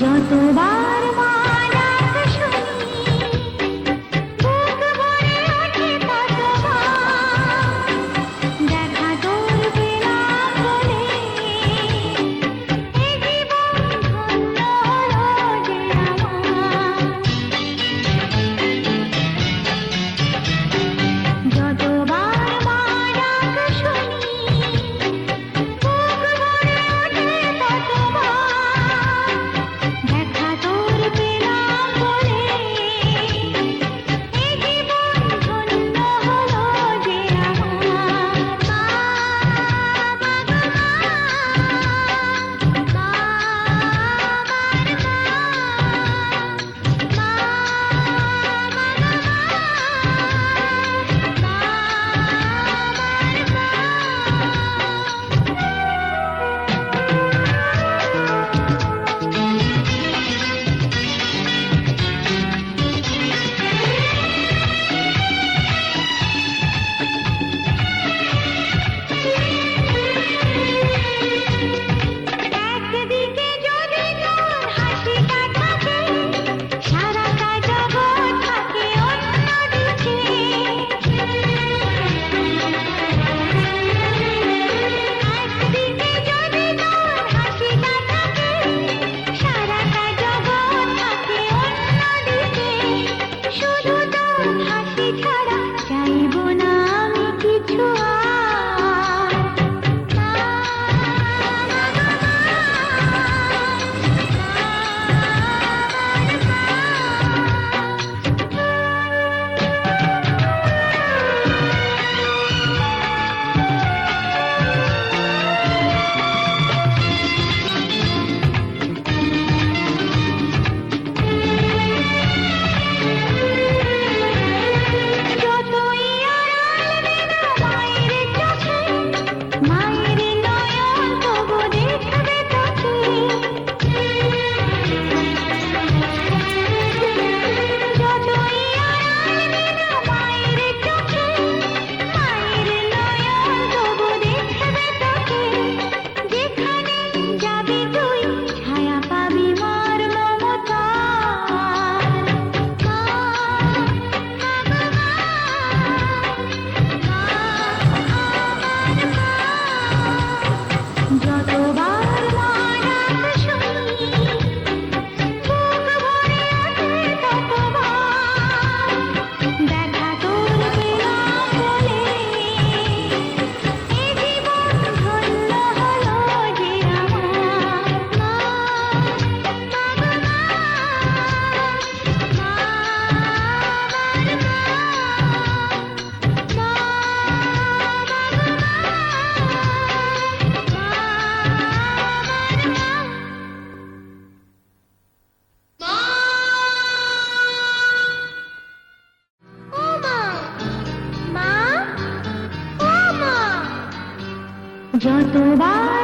যতবার মা ডাক শুনি, বুক ভরে ওঠে ততবার। দেখা তোর পেলাম বলে এ জীবন ধন্য হলো যে আমার। যতবার মা ডাক শুনি, বুক ভরে ওঠে ততবার। দেখা তোর পেলাম বলে এ জীবন ধন্য হলো যে আমার। মা, মা গো মা, মা আমার মা, মা, মা গো মা, মা একদিকে যদি তোর হাসিটা থাকে, সারাটা জগৎ থাকে অন্যদিকে। একদিকে যদি তোর হাসিটা থাকে, সারাটা জগৎ থাকে অন্যদিকে। শুধু তোর হাসি ছাড়া চাইবো না আমি কিছু আর। মা, মা গো যতই আড়াল মেলো মায়ের চোখে, মায়ের নয়ন তবু দেখবে তোকে। যতই আড়াল মেলো মায়ের চোখে, মায়ের নয়ন তবু দেখবে তোকে। যেখানে যাবি তুই ছায়া পাবি মার মমতার। মা, মা গো মা, মা আমার মা। যতবার মা ডাক শুনি, বুক ভরে ওঠে ততবার। দেখা তোর পেলাম বলে এ জীবন ধন্য হলো যে আমার। মা, মা গো মা, মা আমার মা, মা, মা গো মা, মা আমার মা। ও মা, ও মা। যতবার